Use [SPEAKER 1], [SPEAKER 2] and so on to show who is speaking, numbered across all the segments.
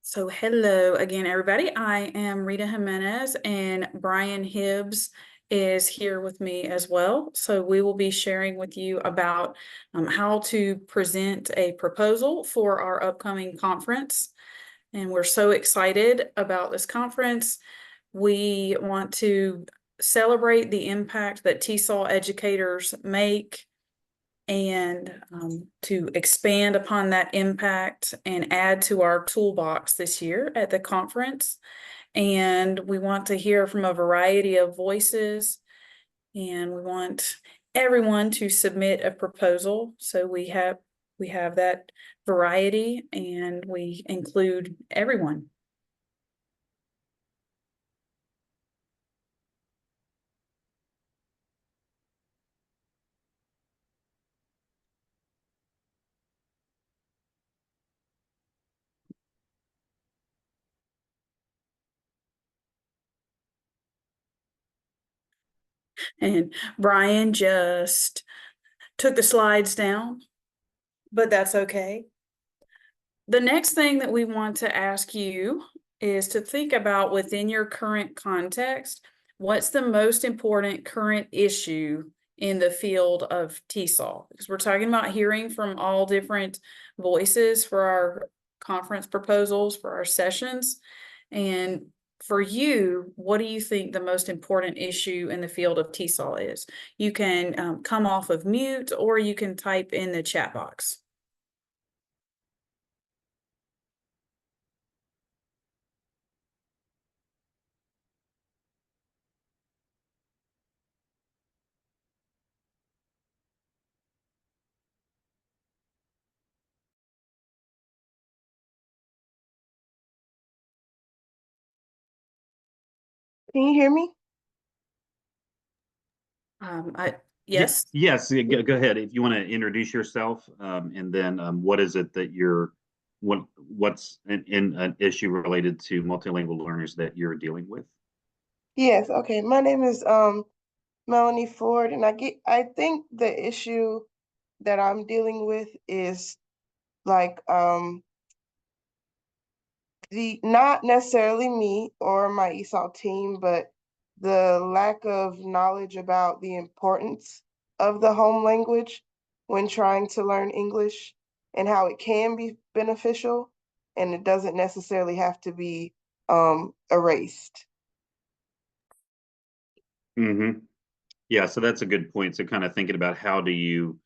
[SPEAKER 1] So hello again, everybody. I am Rita Gimenez and Brian Hibbs is here with me as well. So we will be sharing with you about how to present a proposal for our upcoming conference. And we're so excited about this conference. We want to celebrate the impact that TESOL educators make and to expand upon that impact and add to our toolbox this year at the conference. And we want to hear from a variety of voices, and we want everyone to submit a proposal. So we have that variety, and we include everyone. And Brian just took the slides down, but that's okay. The next thing that we want to ask you is to think about, within your current context, what's the most important current issue in the field of TESOL? Because we're talking about hearing from all different voices for our conference proposals, for our sessions. And for you, what do you think the most important issue in the field of TESOL is? You can come off of mute, or you can type in the chat box.
[SPEAKER 2] Can you hear me?
[SPEAKER 1] Yes.
[SPEAKER 3] Yes, go ahead. If you want to introduce yourself, and then what is it that what's an issue related to multilingual learners that you're dealing with?
[SPEAKER 2] Yes, okay. My name is Melanie Ford, and I think the issue that I'm dealing with is like the not necessarily me or my ESOL team, but the lack of knowledge about the importance of the home language when trying to learn English, and how it can be beneficial and it doesn't necessarily have to be erased.
[SPEAKER 3] Mm-hmm. Yeah, so that's a good point. So kind of thinking about, how do you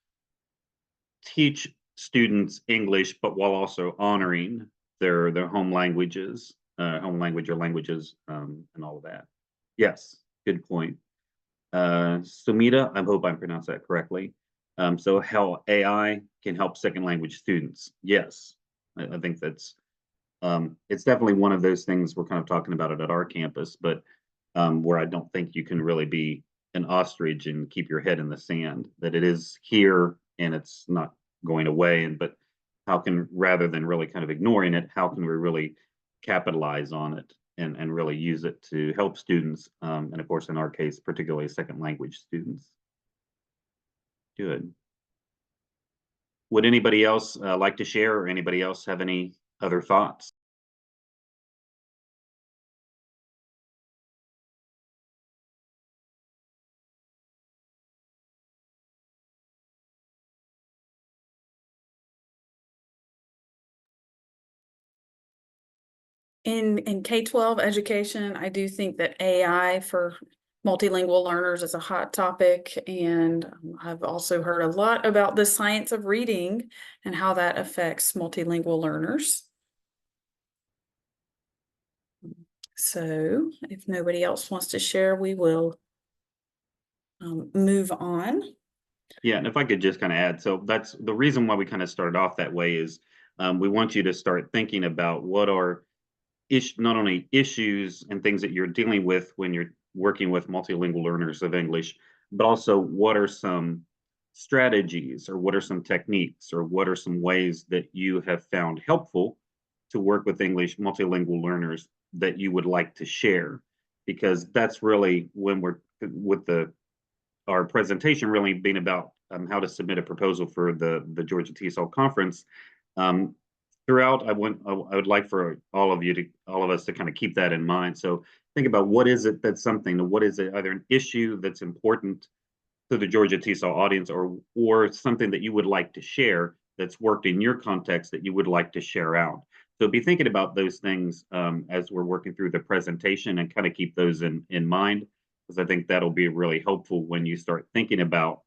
[SPEAKER 3] teach students English, but while also honoring their home language or languages, and all of that. Yes, good point. Sumita, I hope I'm pronounced that correctly. So how AI can help second language students. Yes, I think that's it's definitely one of those things. We're kind of talking about it at our campus, but where I don't think you can really be an ostrich and keep your head in the sand, that it is here and it's not going away. But how can, rather than really kind of ignoring it, how can we really capitalize on it and really use it to help students, and of course in our case particularly second language students. Good. Would anybody else like to share, or anybody else have any other thoughts?
[SPEAKER 1] In K-12 education, I do think that AI for multilingual learners is a hot topic, and I've also heard a lot about the science of reading and how that affects multilingual learners. So if nobody else wants to share, we will move on.
[SPEAKER 3] Yeah, and if I could just kind of add, so that's the reason why we kind of started off that way is we want you to start thinking about what are not only issues and things that you're dealing with when you're working with multilingual learners of English, but also what are some strategies, or what are some techniques, or what are some ways that you have found helpful to work with English multilingual learners that you would like to share. Because that's really when we're with our presentation really being about how to submit a proposal for the Georgia TESOL conference. throughout, I would like for all of us to kind of keep that in mind. So think about what is it that's something, what is it, either an issue that's important to the Georgia TESOL audience, or something that you would like to share that's worked in your context that you would like to share out. So be thinking about those things as we're working through the presentation, and kind of keep those in mind, because I think that'll be really helpful when you start thinking about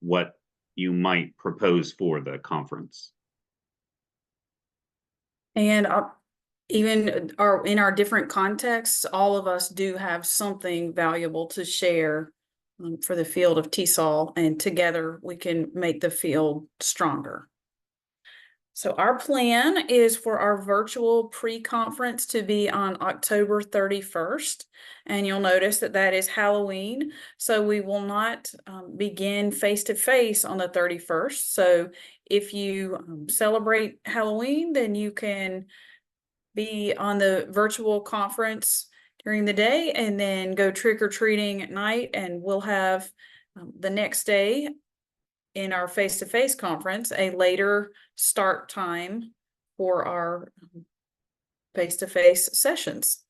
[SPEAKER 3] what you might propose for the conference.
[SPEAKER 1] And even in our different contexts, all of us do have something valuable to share for the field of TESOL, and together we can make the field stronger. So our plan is for our virtual pre-conference to be on October 31st. And you'll notice that that is Halloween. So we will not begin face-to-face on the 31st. So if you celebrate Halloween, then you can be on the virtual conference during the day and then go trick-or-treating at night. And we'll have the next day in our face-to-face conference a later start time for our face-to-face sessions.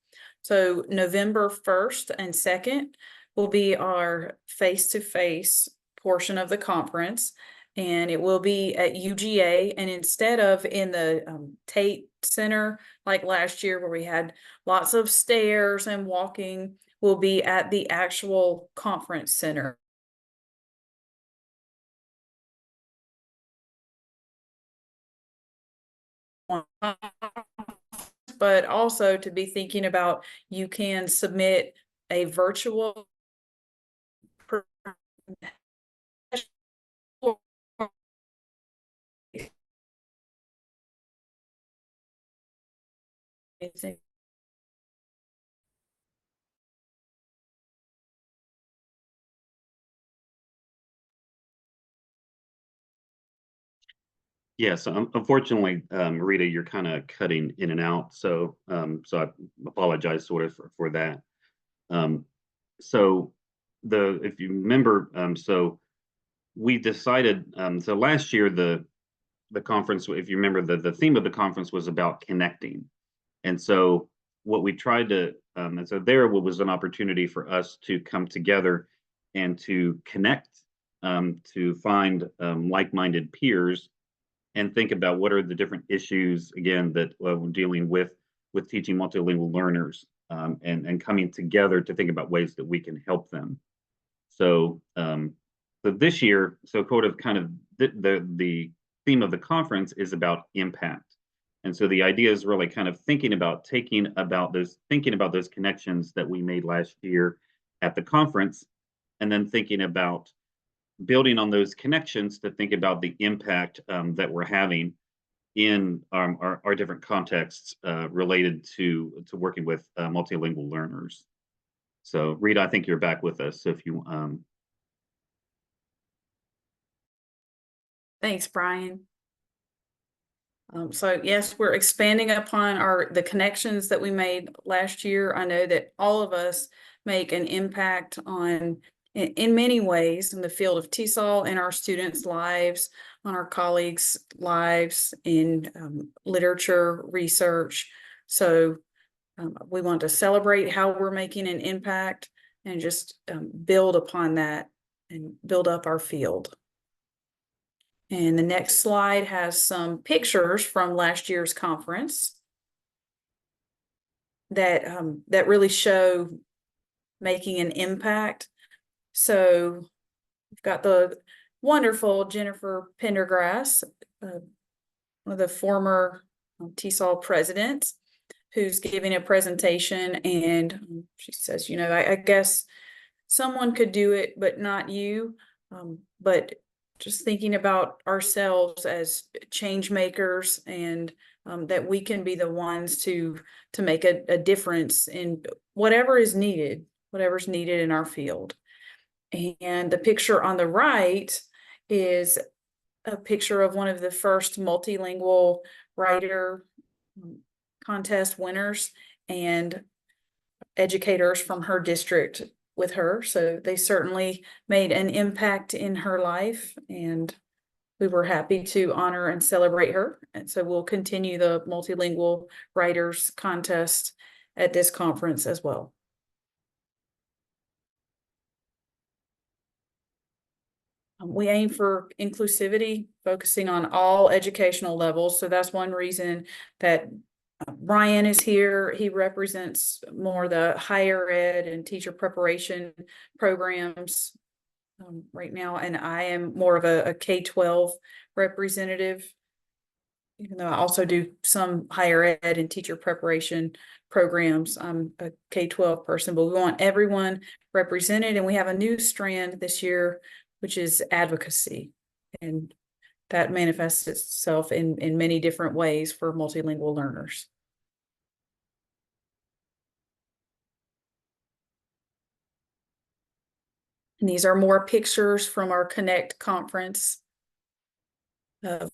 [SPEAKER 1] So November 1st and 2nd will be our face-to-face portion of the conference, and it will be at UGA. And instead of in the Tate Center like last year where we had lots of stairs and walking, we'll be at the actual conference center. But also to be thinking about, you can submit a virtual
[SPEAKER 3] Yes, unfortunately, Rita, you're kind of cutting in and out, so I apologize sort of for that. Um, so if you remember, so we decided, so last year the conference, if you remember, the theme of the conference was about connecting, and so what we tried to, and so there was an opportunity for us to come together and to connect, to find like-minded peers, and think about what are the different issues, again, that we're dealing with teaching multilingual learners, and coming together to think about ways that we can help them. So so this year, so kind of the theme of the conference is about impact. And so the idea is really kind of thinking about those connections that we made last year at the conference, and then thinking about building on those connections to think about the impact that we're having in our different contexts related to working with multilingual learners. So Rita, I think you're back with us. So if you
[SPEAKER 1] Thanks, Brian. So yes, we're expanding upon the connections that we made last year. I know that all of us make an impact in many ways in the field of TESOL, in our students' lives, on our colleagues' lives, in literature research. So we want to celebrate how we're making an impact, and just build upon that and build up our field. And the next slide has some pictures from last year's conference that really show making an impact. So we've got the wonderful Jennifer Pendergrass, one of the former TESOL presidents, who's giving a presentation, and she says, you know, I guess someone could do it, but not you. But just thinking about ourselves as change makers, and that we can be the ones to make a difference in whatever's needed in our field. And the picture on the right is a picture of one of the first multilingual writer contest winners and educators from her district with her. So they certainly made an impact in her life, and we were happy to honor and celebrate her. And so we'll continue the multilingual writers contest at this conference as well. We aim for inclusivity, focusing on all educational levels. So that's one reason that Brian is here. He represents more the higher ed and teacher preparation programs right now, and I am more of a K-12 representative, even though I also do some higher ed and teacher preparation programs. I'm a K-12 person, but we want everyone represented, and we have a new strand this year, which is advocacy, and that manifests itself in many different ways for multilingual learners. And these are more pictures from our Connect conference of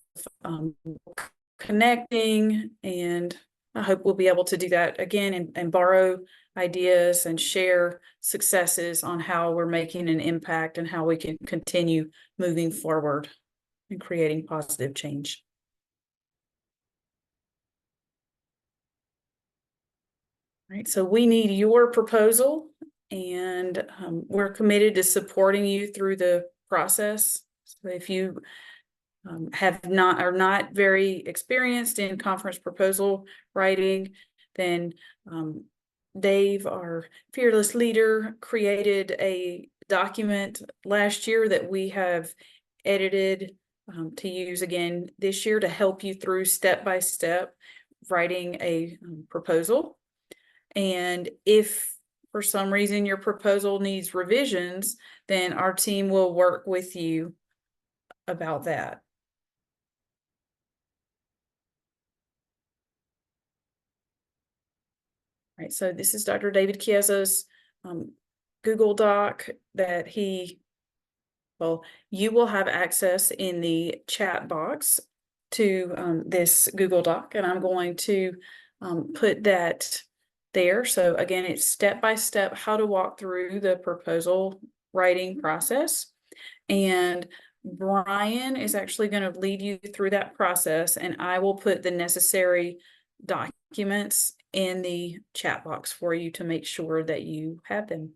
[SPEAKER 1] connecting, and I hope we'll be able to do that again and borrow ideas and share successes on how we're making an impact and how we can continue moving forward and creating positive change. Right, so we need your proposal, and we're committed to supporting you through the process. So if you are not very experienced in conference proposal writing, then Dave, our fearless leader, created a document last year that we have edited to use again this year to help you through step-by-step writing a proposal. And if for some reason your proposal needs revisions, then our team will work with you about that. Right, so this is Dr. David Chiesa's Google Doc that you will have access in the chat box to this Google Doc, and I'm going to put that there. So again, it's step-by-step how to walk through the proposal writing process. And Brian is actually going to lead you through that process, and I will put the necessary documents in the chat box for you to make sure that you have them.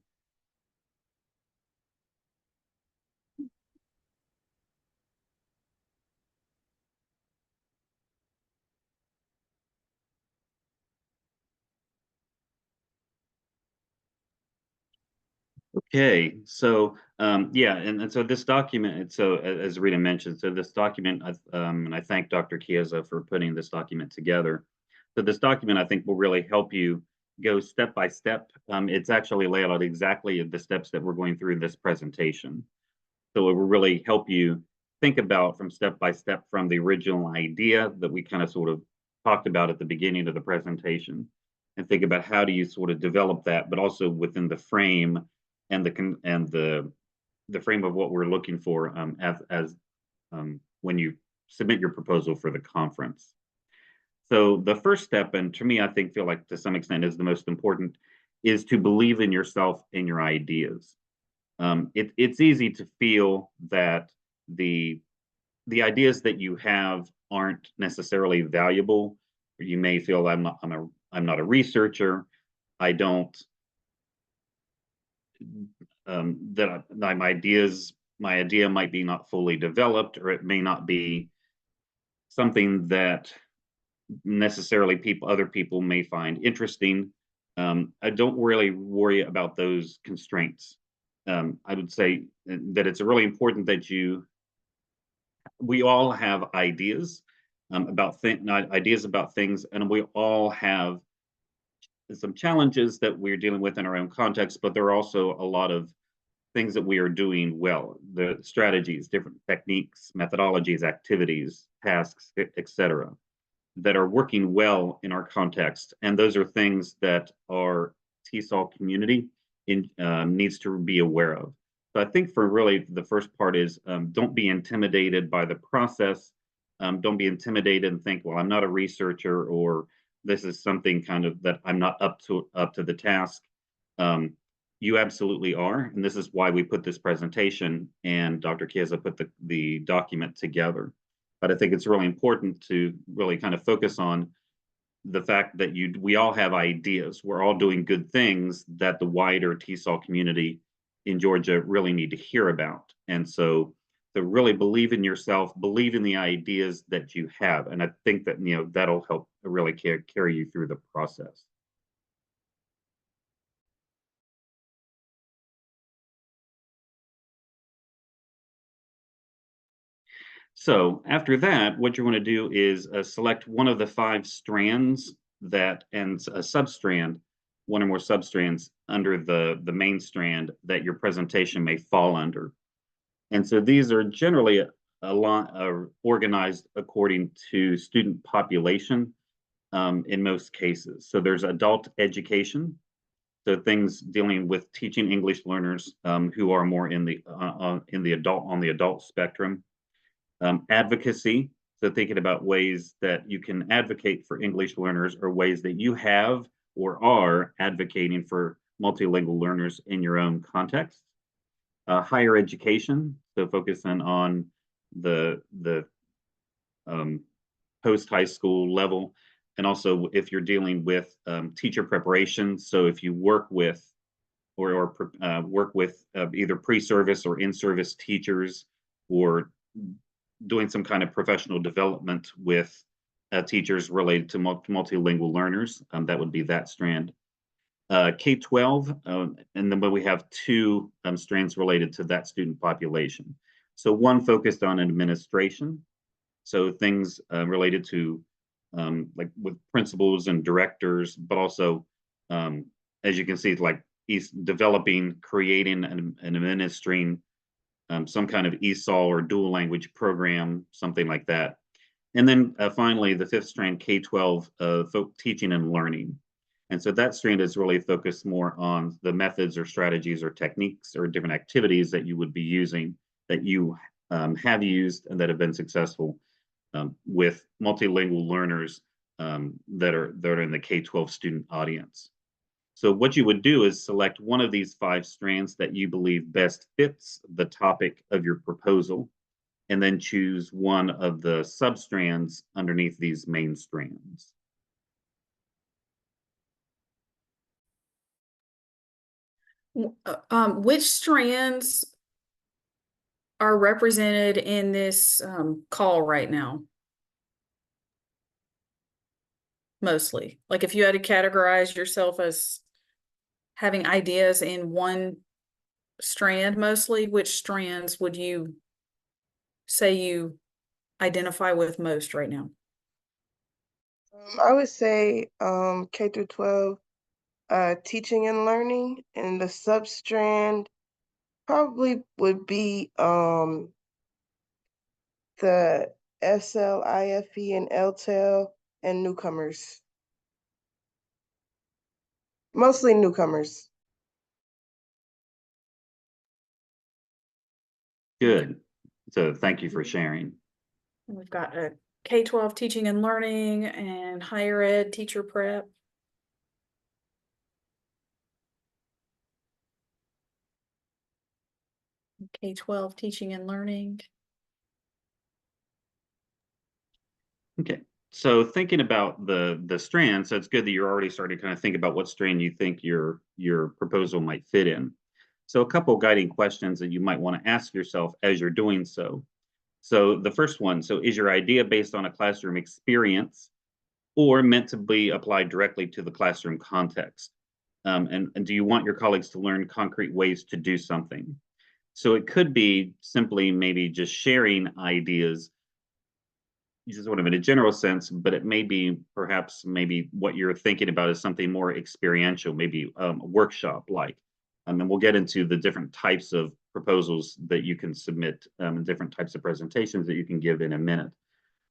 [SPEAKER 3] Okay, so yeah, and so this document, so as Rita mentioned, so this document, and I thank Dr. Chiesa for putting this document together. So this document, I think, will really help you go step by step. It's actually laid out exactly the steps that we're going through in this presentation. So it will really help you think about from step by step from the original idea that we kind of sort of talked about at the beginning of the presentation, and think about how do you sort of develop that, but also within the frame and the frame of what we're looking for as when you submit your proposal for the conference. So the first step, and to me, I feel like to some extent is the most important, is to believe in yourself and your ideas. It's easy to feel that the ideas that you have aren't necessarily valuable. You may feel I'm not a researcher. I don't that my idea might be not fully developed, or it may not be something that necessarily other people may find interesting. I don't really worry about those constraints. I would say that it's really important that we all have ideas about things, and we all have some challenges that we're dealing with in our own context, but there are also a lot of things that we are doing well, the strategies, different techniques, methodologies, activities, tasks, etc., that are working well in our context. And those are things that our TESOL community needs to be aware of. So I think for really the first part is don't be intimidated by the process. Don't be intimidated and think, well, I'm not a researcher, or this is something kind of that I'm not up to the task. you absolutely are. And this is why we put this presentation and Dr. Chiesa put the document together. But I think it's really important to really kind of focus on the fact that we all have ideas. We're all doing good things that the wider TESOL community in Georgia really need to hear about. And so to really believe in yourself, believe in the ideas that you have. And I think that, that'll help really carry you through the process. So after that, what you want to do is select one of the 5 strands and a substrand, one or more substrands under the main strand that your presentation may fall under. And so these are generally a lot organized according to student population in most cases. So there's adult education, so things dealing with teaching English learners who are more on the adult spectrum. Advocacy, so thinking about ways that you can advocate for English learners or ways that you have or are advocating for multilingual learners in your own context. Higher education, so focusing on the post-high school level, and also if you're dealing with teacher preparation, so if you work with work with either pre-service or in-service teachers, or doing some kind of professional development with teachers related to multilingual learners, that would be that strand. K-12, and then we have 2 strands related to that student population. So one focused on administration, so things related to like with principals and directors, but also, as you can see, like developing, creating, and administering some kind of ESOL or dual language program, something like that. And then finally, the 5th strand, K-12, teaching and learning. And so that strand is really focused more on the methods or strategies or techniques or different activities that you would be using, that you have used and that have been successful with multilingual learners that are in the K-12 student audience. So what you would do is select one of these 5 strands that you believe best fits the topic of your proposal, and then choose one of the substrands underneath these main strands.
[SPEAKER 1] Which strands are represented in this call right now? Mostly, like if you had to categorize yourself as having ideas in one strand mostly, which strands would you say you identify with most right now?
[SPEAKER 2] I would say K through 12, teaching and learning, and the substrand probably would be the SLIFE and LTEL and newcomers. Mostly newcomers.
[SPEAKER 3] Good. So thank you for sharing.
[SPEAKER 1] And we've got a K-12 teaching and learning and higher ed teacher prep. K-12 teaching and learning.
[SPEAKER 3] Okay. So thinking about the strand, so it's good that you're already starting to kind of think about what strand you think your proposal might fit in. So a couple guiding questions that you might want to ask yourself as you're doing so. So the first one, so is your idea based on a classroom experience or meant to be applied directly to the classroom context? And do you want your colleagues to learn concrete ways to do something? So it could be simply maybe just sharing ideas, just sort of in a general sense, but it may be perhaps maybe what you're thinking about is something more experiential, maybe a workshop like. And we'll get into the different types of proposals that you can submit and different types of presentations that you can give in a minute.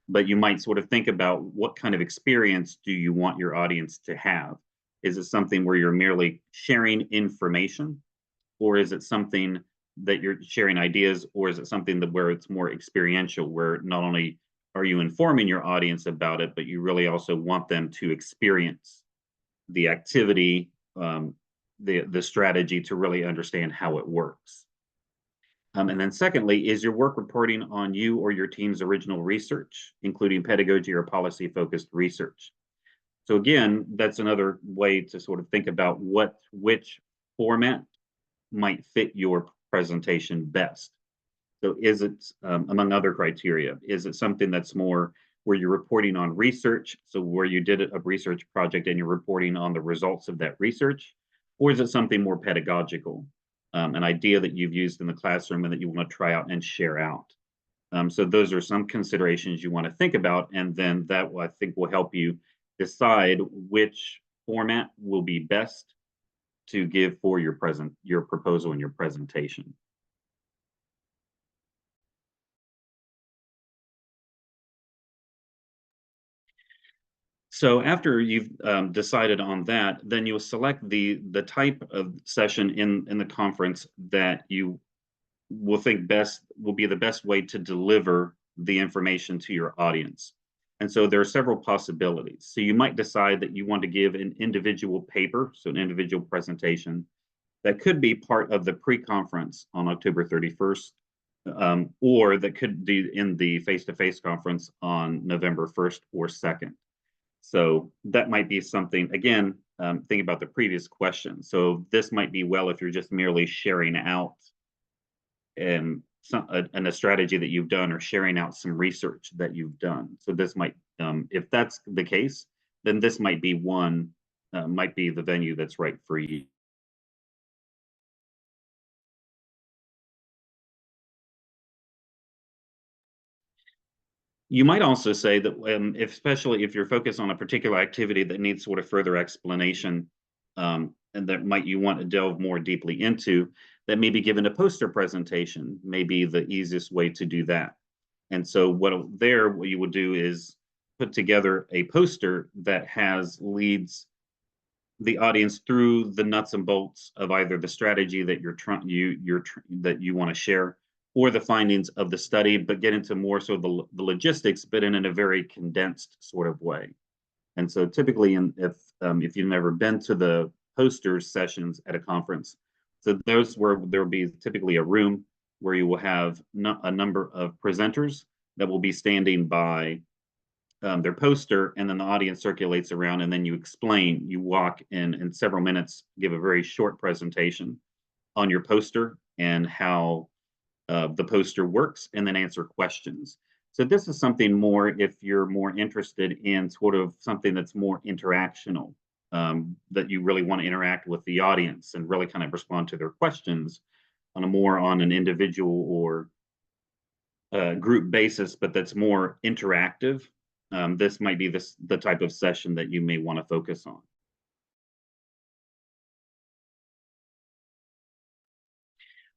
[SPEAKER 3] But you might sort of think about what kind of experience do you want your audience to have? Is it something where you're merely sharing information, or is it something that you're sharing ideas, or is it something that where it's more experiential, where not only are you informing your audience about it, but you really also want them to experience the activity, the strategy to really understand how it works. And then secondly, is your work reporting on you or your team's original research, including pedagogy or policy-focused research? So again, that's another way to sort of think about which format might fit your presentation best. So is it, among other criteria, is it something that's more where you're reporting on research, so where you did a research project and you're reporting on the results of that research, or is it something more pedagogical, an idea that you've used in the classroom and that you want to try out and share out? So those are some considerations you want to think about, and then that I think will help you decide which format will be best to give for your proposal and your presentation. So after you've decided on that, then you'll select the type of session in the conference that you will think will be the best way to deliver the information to your audience. And so there are several possibilities. So you might decide that you want to give an individual paper, so an individual presentation that could be part of the pre-conference on October 31st, or that could be in the face-to-face conference on November 1st or 2nd. So that might be something, again, think about the previous question. So this might be well if you're just merely sharing out and a strategy that you've done or sharing out some research that you've done. So this might, if that's the case, then this might be might be the venue that's right for you. You might also say that, especially if you're focused on a particular activity that needs sort of further explanation, and that you want to delve more deeply into, that maybe given a poster presentation may be the easiest way to do that. And so what you would do is put together a poster that leads the audience through the nuts and bolts of either the strategy that that you want to share, or the findings of the study, but get into more so the logistics, but in a very condensed sort of way. And so typically, if you've never been to the poster sessions at a conference, so those where there will be typically a room where you will have a number of presenters that will be standing by their poster, and then the audience circulates around, and then you walk in several minutes, give a very short presentation on your poster and how the poster works, and then answer questions. So this is something more if you're more interested in sort of something that's more interactional, that you really want to interact with the audience and really kind of respond to their questions on an individual or group basis, but that's more interactive. This might be the type of session that you may want to focus on.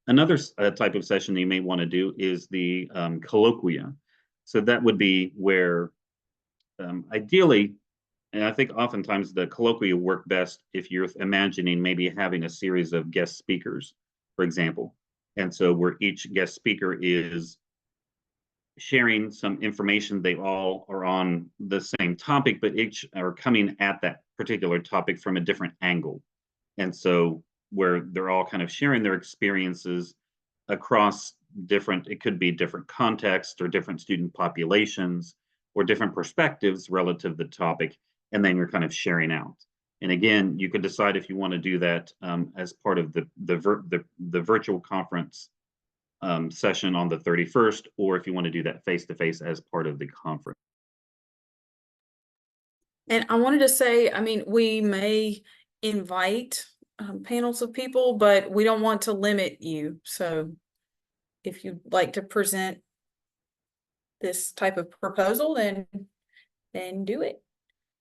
[SPEAKER 3] Another type of session that you may want to do is the colloquium. So that would be where ideally, and I think oftentimes the colloquia work best if you're imagining maybe having a series of guest speakers, for example. And so where each guest speaker is sharing some information, they all are on the same topic, but each are coming at that particular topic from a different angle. And so where they're all kind of sharing their experiences across it could be different contexts or different student populations or different perspectives relative to the topic, and then you're kind of sharing out. And again, you could decide if you want to do that as part of the virtual conference session on the 31st, or if you want to do that face-to-face as part of the conference.
[SPEAKER 1] And I wanted to say, I mean, we may invite panels of people, but we don't want to limit you. So if you'd like to present this type of proposal, then do it.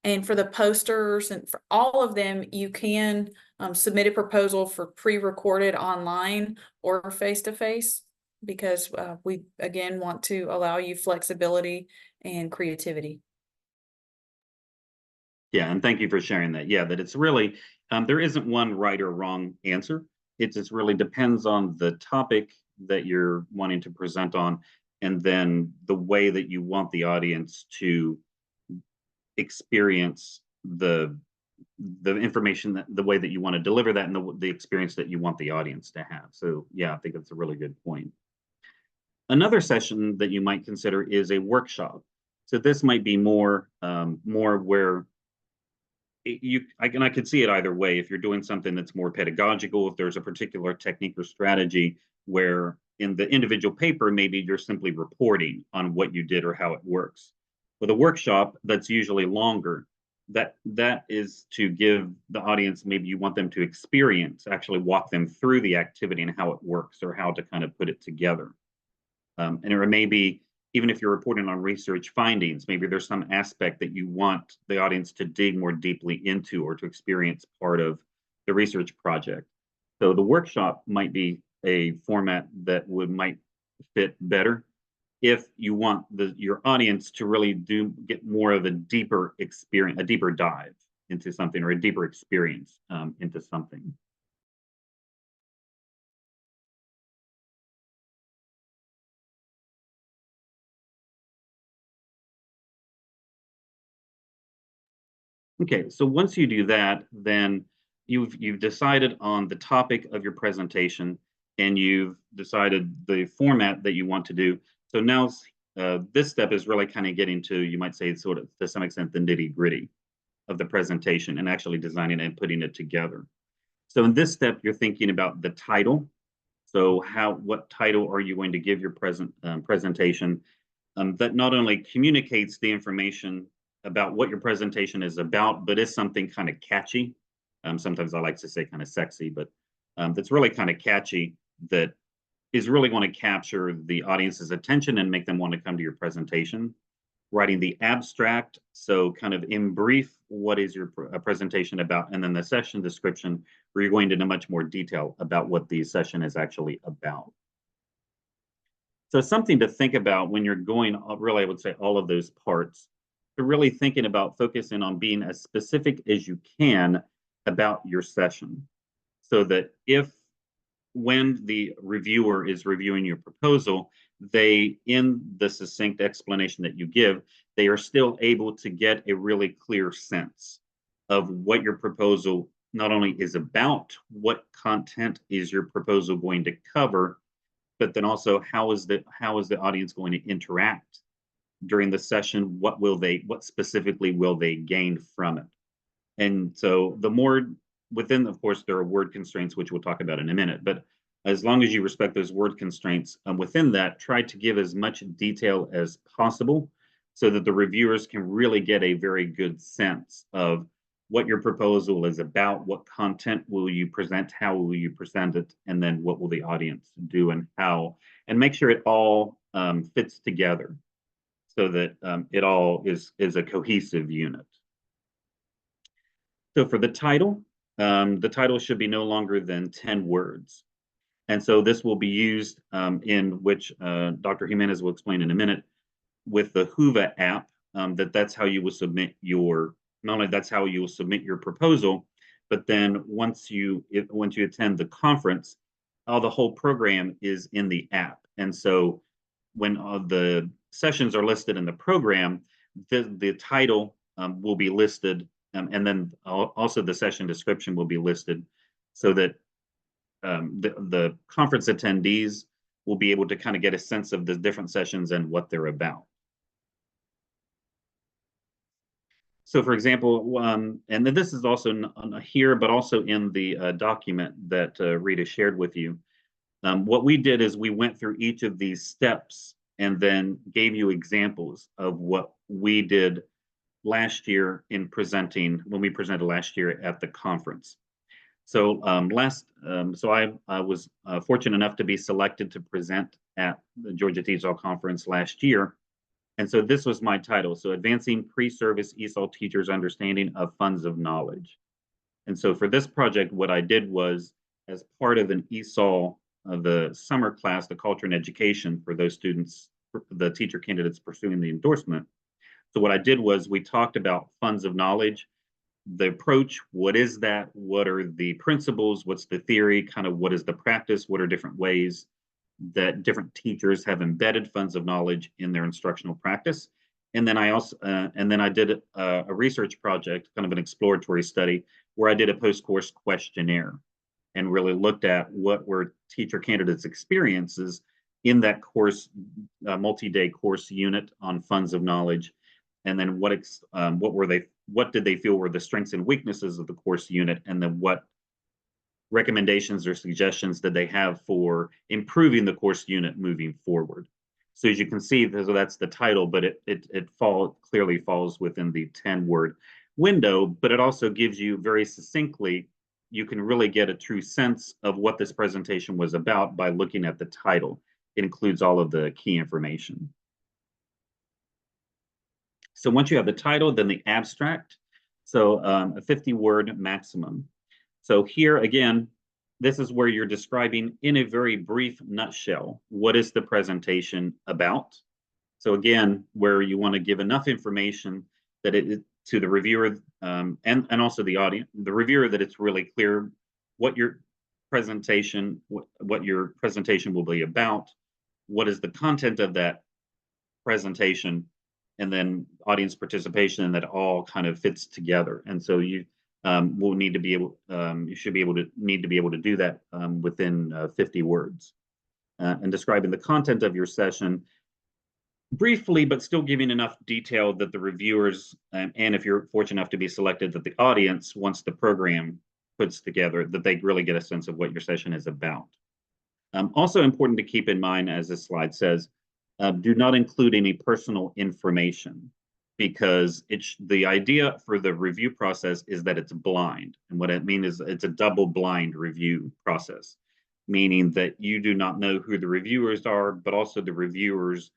[SPEAKER 1] And for the posters and for all of them, you can submit a proposal for pre-recorded online or face-to-face, because we, again, want to allow you flexibility and creativity.
[SPEAKER 3] Yeah, and thank you for sharing that. Yeah, that it's really, there isn't one right or wrong answer. It just really depends on the topic that you're wanting to present on, and then the way that you want the audience to experience the the information, that the way that you want to deliver that, and the experience that you want the audience to have. So yeah, I think that's a really good point. Another session that you might consider is a workshop. So this might be more where I could see it either way. If you're doing something that's more pedagogical, if there's a particular technique or strategy where in the individual paper, maybe you're simply reporting on what you did or how it works. With a workshop, that's usually longer. That is to give the audience, maybe you want them to experience, actually walk them through the activity and how it works, or how to kind of put it together. And it may be, even if you're reporting on research findings, maybe there's some aspect that you want the audience to dig more deeply into, or to experience part of the research project. So the workshop might be a format that might fit better if you want your audience to really get more of a deeper experience, a deeper dive into something, or a deeper experience into something. Okay, so once you do that, then you've decided on the topic of your presentation, and you've decided the format that you want to do. So now this step is really kind of getting to, you might say, sort of to some extent, the nitty-gritty of the presentation, and actually designing it and putting it together. So in this step, you're thinking about the title. So what title are you going to give your presentation that not only communicates the information about what your presentation is about, but is something kind of catchy. Sometimes I like to say kind of sexy, but that's really kind of catchy, that is really going to capture the audience's attention and make them want to come to your presentation. Writing the abstract, so kind of in brief, what is your presentation about, and then the session description, where you're going into much more detail about what the session is actually about. So something to think about when you're going, really, I would say all of those parts, to really thinking about focusing on being as specific as you can about your session, so that when the reviewer is reviewing your proposal, they, in the succinct explanation that you give, they are still able to get a really clear sense of what your proposal not only is about, what content is your proposal going to cover, but then also how is the audience going to interact during the session? What specifically will they gain from it? And so the more within, of course, there are word constraints, which we'll talk about in a minute, but as long as you respect those word constraints within that, try to give as much detail as possible, so that the reviewers can really get a very good sense of what your proposal is about, what content will you present, how will you present it, and then what will the audience do and how, and make sure it all fits together, so that it all is a cohesive unit. So for the title should be no longer than 10 words. And so this will be used in which Dr. Gimenez will explain in a minute, with the Whova app, that's how you will submit not only that's how you will submit your proposal, but then once you attend the conference, the whole program is in the app. And so when the sessions are listed in the program, the title will be listed, and then also the session description will be listed, so that the conference attendees will be able to kind of get a sense of the different sessions and what they're about. So for example, and then this is also here, but also in the document that Rita shared with you. What we did is we went through each of these steps and then gave you examples of what we did last year when we presented last year at the conference. So I was fortunate enough to be selected to present at the Georgia TESOL Conference last year. And so this was my title. So Advancing Pre-Service ESOL Teachers' Understanding of Funds of Knowledge. And so for this project, what I did was, as part of an ESOL, the summer class, the Culture and Education, for those students, the teacher candidates pursuing the endorsement. So what I did was, we talked about funds of knowledge, the approach, what is that? What are the principles? What's the theory? Kind of what is the practice? What are different ways that different teachers have embedded funds of knowledge in their instructional practice? And then I did a research project, kind of an exploratory study, where I did a post-course questionnaire and really looked at what were teacher candidates' experiences in that course, multi-day course unit on funds of knowledge, and then what did they feel were the strengths and weaknesses of the course unit, and then what recommendations or suggestions did they have for improving the course unit moving forward. So as you can see, that's the title, but it clearly falls within the 10-word window, but it also gives you very succinctly, you can really get a true sense of what this presentation was about by looking at the title. It includes all of the key information. So once you have the title, then the abstract. So a 50-word maximum. So here again, this is where you're describing in a very brief nutshell, what is the presentation about? So again, where you want to give enough information that to the reviewer and also the audience, the reviewer, that it's really clear what your presentation will be about, what is the content of that presentation, and then audience participation, and that all kind of fits together. And so you will need to be able, you should be able to do that within 50 words. And describing the content of your session briefly, but still giving enough detail that the reviewers, and if you're fortunate enough to be selected, that the audience, once the program puts together, that they really get a sense of what your session is about. Also important to keep in mind, as this slide says, do not include any personal information, because the idea for the review process is that it's blind. And what it means is it's a double blind review process, meaning that you do not know who the reviewers are, but also the reviewers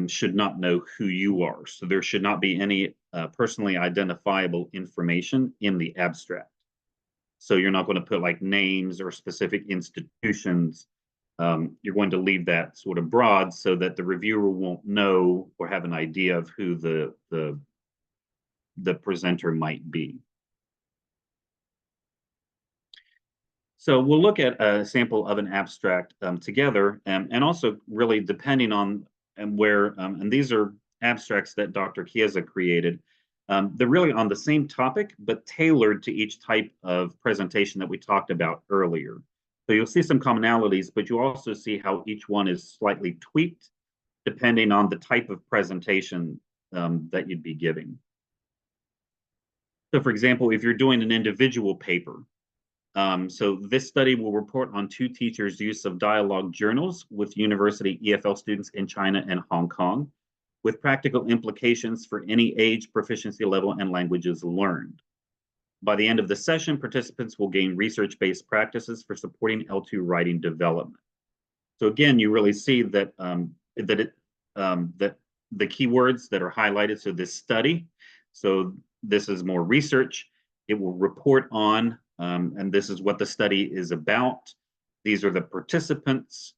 [SPEAKER 3] should not know who you are. So there should not be any personally identifiable information in the abstract. So you're not going to put like names or specific institutions. You're going to leave that sort of broad so that the reviewer won't know or have an idea of who the presenter might be. So we'll look at a sample of an abstract together, and also really depending on and these are abstracts that Dr. Chiesa created. They're really on the same topic, but tailored to each type of presentation that we talked about earlier. So you'll see some commonalities, but you also see how each one is slightly tweaked depending on the type of presentation that you'd be giving. So for example, if you're doing an individual paper, so this study will report on 2 teachers' use of dialogue journals with university EFL students in China and Hong Kong, with practical implications for any age, proficiency level, and languages learned. By the end of the session, participants will gain research-based practices for supporting L2 writing development. So again, you really see that that the keywords that are highlighted. So this study, so this is more research. It will report on, and this is what the study is about. These are the participants.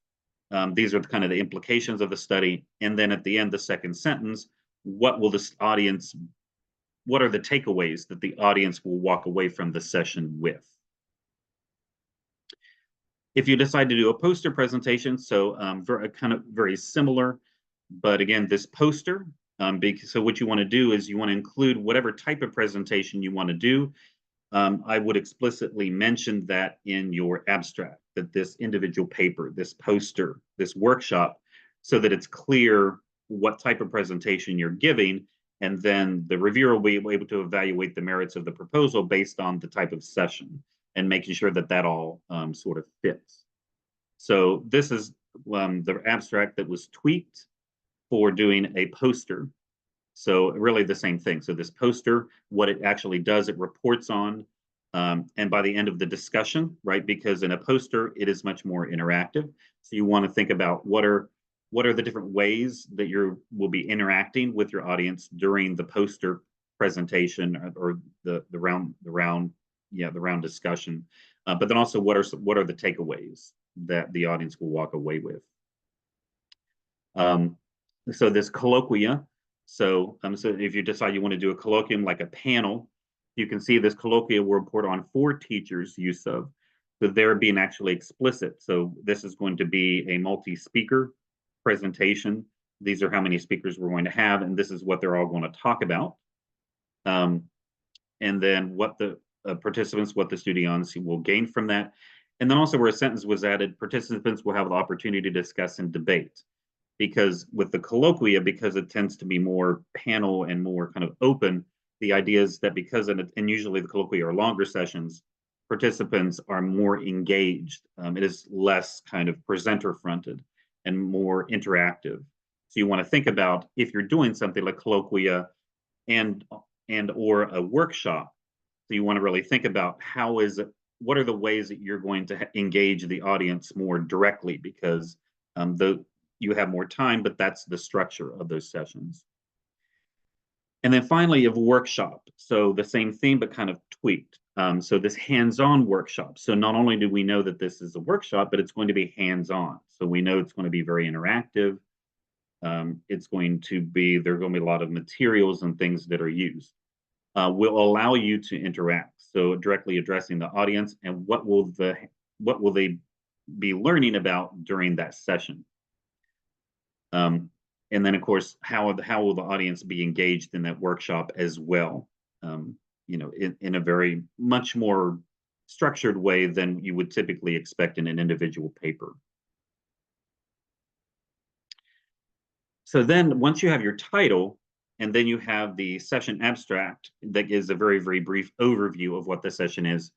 [SPEAKER 3] These are kind of the implications of the study. And then at the end, the second sentence, what are the takeaways that the audience will walk away from the session with? If you decide to do a poster presentation, so kind of very similar, but again, this poster, so what you want to do is you want to include whatever type of presentation you want to do. I would explicitly mention that in your abstract, that this individual paper, this poster, this workshop, so that it's clear what type of presentation you're giving, and then the reviewer will be able to evaluate the merits of the proposal based on the type of session and making sure that that all sort of fits. So this is the abstract that was tweaked for doing a poster. So really the same thing. So this poster, what it actually does, it reports on, and by the end of the discussion, right, because in a poster, it is much more interactive. So you want to think about what are the different ways that will be interacting with your audience during the poster presentation or the round discussion. But then also what are the takeaways that the audience will walk away with. So this colloquia. So if you decide you want to do a colloquium like a panel, you can see this colloquia will report on 4 teachers' use of. So they're being actually explicit. So this is going to be a multi-speaker presentation these are how many speakers we're going to have, and this is what they're all going to talk about. And then what the participants, what the students will gain from that. And then also where a sentence was added, participants will have the opportunity to discuss and debate. Because with the colloquia, because it tends to be more panel and more kind of open, the idea is that because, and usually the colloquia are longer sessions, participants are more engaged. It is less kind of presenter fronted and more interactive. So you want to think about if you're doing something like colloquia and or a workshop, so you want to really think about what are the ways that you're going to engage the audience more directly, because you have more time, but that's the structure of those sessions. And then finally, of workshop. So the same theme, but kind of tweaked. So this hands-on workshop. So not only do we know that this is a workshop, but it's going to be hands-on. So we know it's going to be very interactive. It's going to be, there are going to be a lot of materials and things that are used. Will allow you to interact. So directly addressing the audience and what will they be learning about during that session. And then, of course, how will the audience be engaged in that workshop as well? In a very much more structured way than you would typically expect in an individual paper. So then once you have your title, and then you have the session abstract that gives a very, very brief overview of what the session is,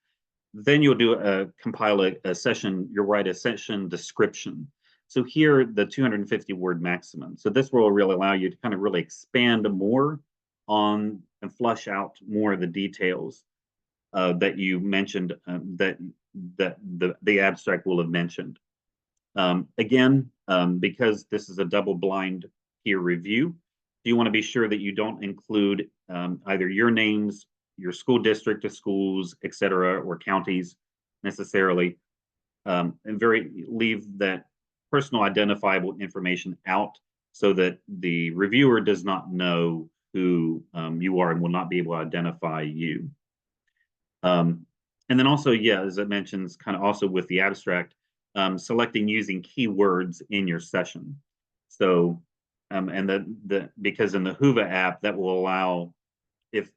[SPEAKER 3] then you'll compile a session, you'll write a session description. So here, the 250 word maximum. So this will really allow you to kind of really expand more on and flush out more of the details that you mentioned, that the abstract will have mentioned. Again, because this is a double-blind peer review, you want to be sure that you don't include either your names, your school district of schools, et cetera, or counties necessarily, and leave that personal identifiable information out so that the reviewer does not know who you are and will not be able to identify you. And then also, as it mentions, kind of also with the abstract, selecting using keywords in your session. So, because in the Whova app, that will allow, if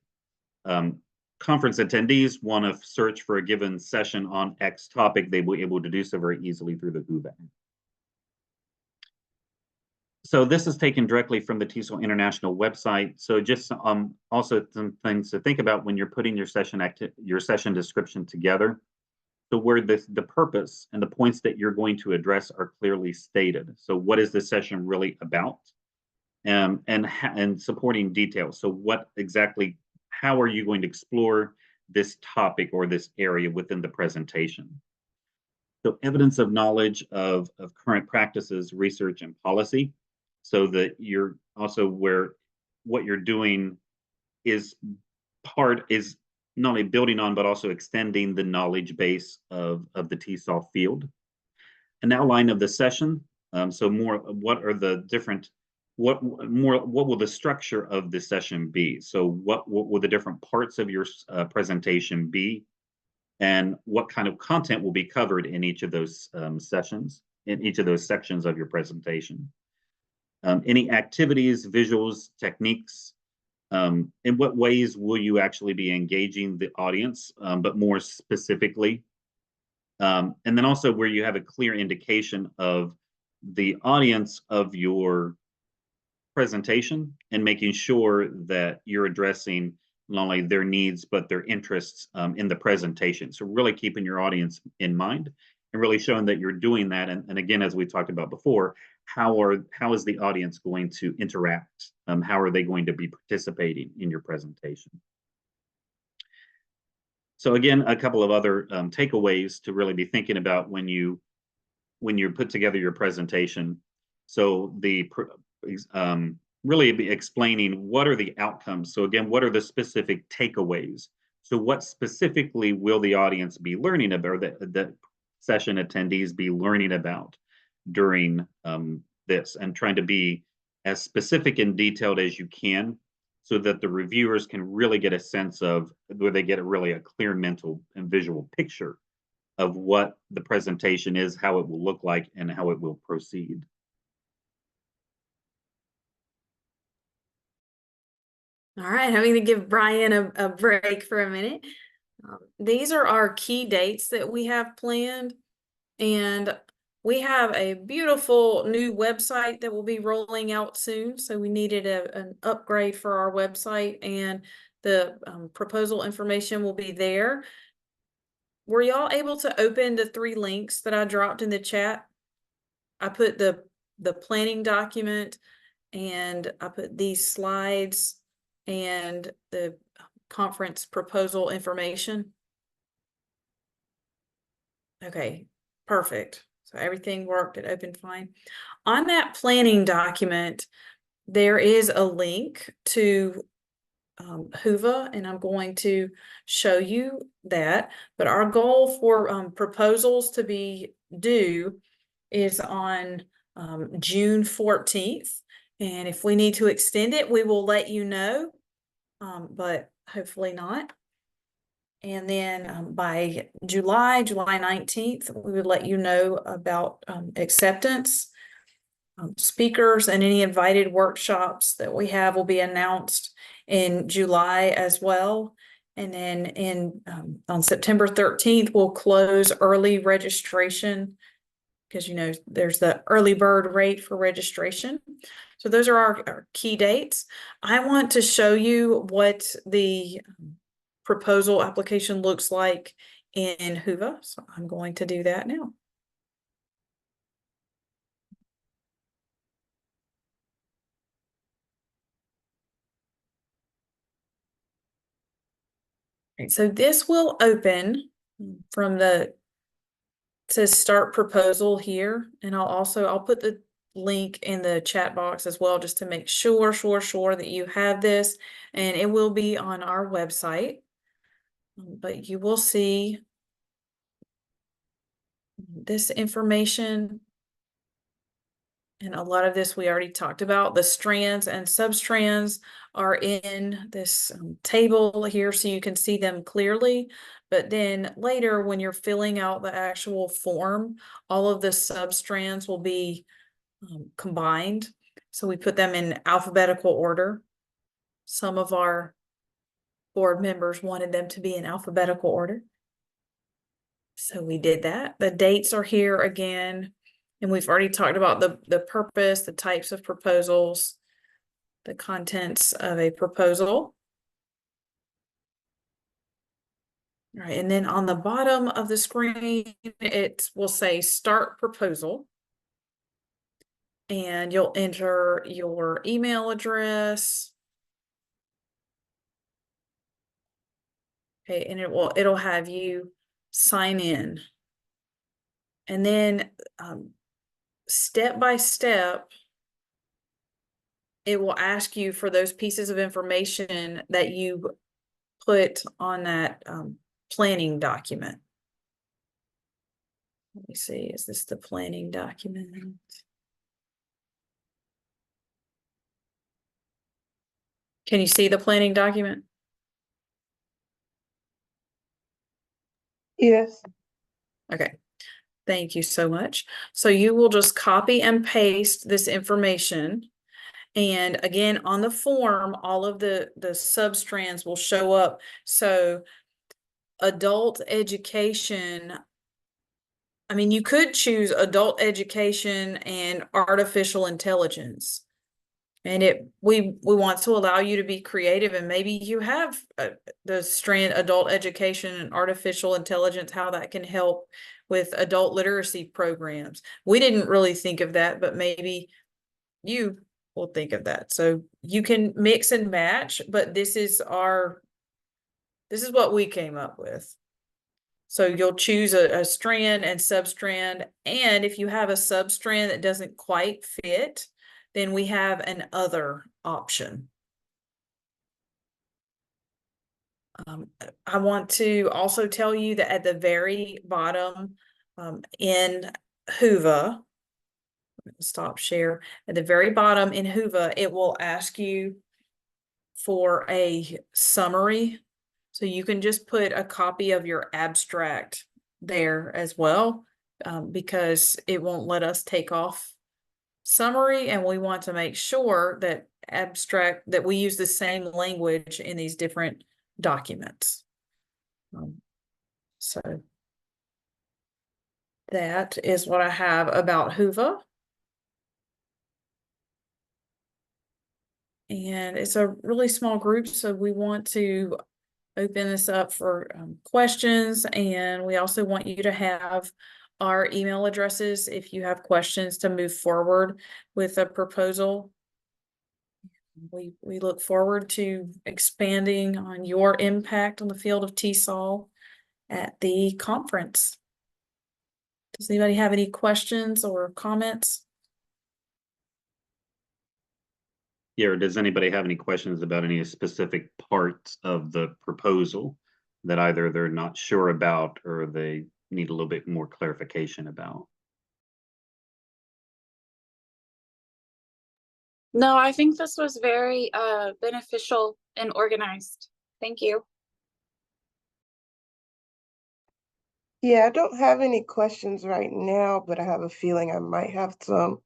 [SPEAKER 3] conference attendees want to search for a given session on X topic, they will be able to do so very easily through the Whova app. So this is taken directly from the TESOL International website. So just also some things to think about when you're putting your session description together. So where the purpose and the points that you're going to address are clearly stated. So what is this session really about? And supporting details. So how are you going to explore this topic or this area within the presentation? So evidence of knowledge of current practices, research, and policy, so that you're also what you're doing is not only building on, but also extending the knowledge base of the TESOL field. An outline of the session. So more, what will the structure of the session be? So what will the different parts of your presentation be? And what kind of content will be covered in each of those sessions, in each of those sections of your presentation? Any activities, visuals, techniques, in what ways will you actually be engaging the audience, but more specifically? And then also where you have a clear indication of the audience of your presentation and making sure that you're addressing not only their needs, but their interests in the presentation. So really keeping your audience in mind and really showing that you're doing that. And again, as we talked about before, how is the audience going to interact? How are they going to be participating in your presentation? So again, a couple of other takeaways to really be thinking about when you put together your presentation. So really be explaining what are the outcomes. So again, what are the specific takeaways? So what specifically will the audience be learning about, or the session attendees be learning about during this, and trying to be as specific and detailed as you can so that the reviewers can really get a sense of, where they get a clear mental and visual picture of what the presentation is, how it will look like, and how it will proceed.
[SPEAKER 1] All right, I'm going to give Brian a break for a minute. These are our key dates that we have planned, and we have a beautiful new website that will be rolling out soon. So we needed an upgrade for our website, and the proposal information will be there. Were y'all able to open the 3 links that I dropped in the chat? I put the planning document, and I put these slides and the conference proposal information. Okay, perfect. So everything worked, it opened fine. On that planning document, there is a link to Whova, and I'm going to show you that. But our goal for proposals to be due is on June 14th. And if we need to extend it, we will let you know, but hopefully not. And then by July 19th, we would let you know about acceptance. Speakers and any invited workshops that we have will be announced in July as well. And then on September 13th, we'll close early registration, because there's the early bird rate for registration. So those are our key dates. I want to show you what the proposal application looks like in Whova. So I'm going to do that now. Right, so this will open from it says start proposal here, and I'll put the link in the chat box as well, just to make sure that you have this, and it will be on our website. But you will see this information, and a lot of this we already talked about. The strands and substrands are in this table here, so you can see them clearly. But then later, when you're filling out the actual form, all of the substrands will be combined. So we put them in alphabetical order. Some of our board members wanted them to be in alphabetical order, so we did that. The dates are here again, and we've already talked about the purpose, the types of proposals, the contents of a proposal. All right, and then on the bottom of the screen, it will say start proposal. And you'll enter your email address. Okay, and it'll have you sign in. And then step by step, it will ask you for those pieces of information that you put on that planning document. Let me see, is this the planning document? Can you see the planning document?
[SPEAKER 2] Yes.
[SPEAKER 1] Okay, thank you so much. So you will just copy and paste this information. And again, on the form, all of the substrands will show up. So adult education, I mean, you could choose adult education and artificial intelligence. And we want to allow you to be creative, and maybe you have the strand adult education and artificial intelligence, how that can help with adult literacy programs. We didn't really think of that, but maybe you will think of that. So you can mix and match, but this is what we came up with. So you'll choose a strand and substrand, and if you have a substrand that doesn't quite fit, then we have an other option. I want to also tell you that at the very bottom in Whova, stop share, at the very bottom in Whova, it will ask you for a summary. So you can just put a copy of your abstract there as well, because it won't let us take off summary, and we want to make sure that abstract, that we use the same language in these different documents. So that is what I have about HUVA. And it's a really small group, so we want to open this up for questions, and we also want you to have our email addresses if you have questions to move forward with a proposal. We look forward to expanding on your impact on the field of TESOL at the conference. Does anybody have any questions or comments?
[SPEAKER 3] Yeah, or does anybody have any questions about any specific parts of the proposal that either they're not sure about or they need a little bit more clarification about?
[SPEAKER 4] No, I think this was very beneficial and organized. Thank you.
[SPEAKER 2] Yeah, I don't have any questions right now, but I have a feeling I might have some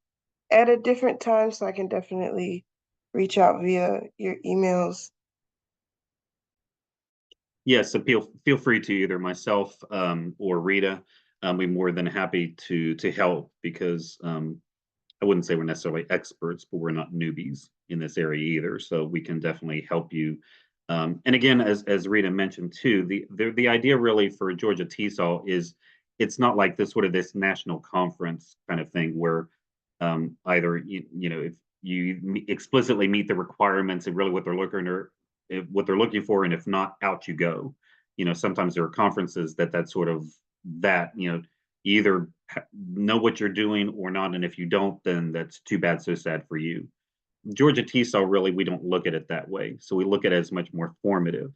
[SPEAKER 2] at a different time, so I can definitely reach out via your emails.
[SPEAKER 3] Yes, so feel free to either myself or Rita. We're more than happy to help because I wouldn't say we're necessarily experts, but we're not newbies in this area either. So we can definitely help you. And again, as Rita mentioned too, the idea really for Georgia TESOL is it's not like this national conference kind of thing where either you know if you explicitly meet the requirements and really what they're looking for, and if not, out you go. You know, sometimes there are conferences that's sort of that you either know what you're doing or not, and if you don't, then that's too bad, so sad for you. Georgia TESOL, really, we don't look at it that way. So we look at it as much more formative.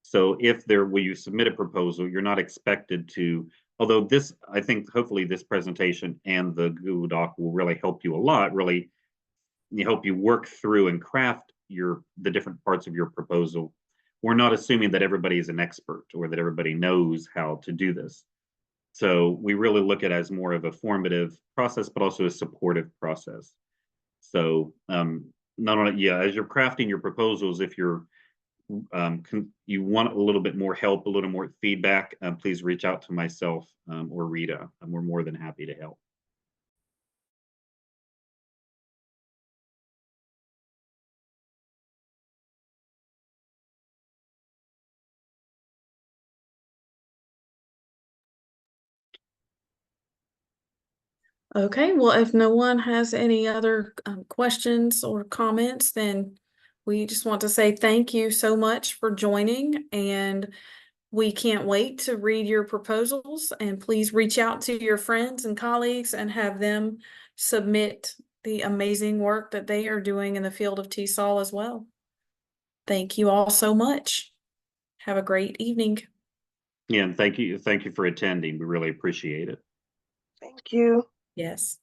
[SPEAKER 3] So if when you submit a proposal, you're not expected to, although this, I think hopefully this presentation and the Google Doc will really help you a lot, really help you work through and craft the different parts of your proposal. We're not assuming that everybody is an expert or that everybody knows how to do this. So we really look at it as more of a formative process, but also a supportive process. So not only, yeah, as you're crafting your proposals, if you want a little bit more help, a little more feedback, please reach out to myself or Rita, and we're more than happy to help.
[SPEAKER 1] Okay, well, if no one has any other questions or comments, then we just want to say thank you so much for joining, and we can't wait to read your proposals. And please reach out to your friends and colleagues and have them submit the amazing work that they are doing in the field of TESOL as well. Thank you all so much. Have a great evening.
[SPEAKER 3] Yeah, and thank you for attending. We really appreciate it.
[SPEAKER 2] Thank you.
[SPEAKER 1] Yes.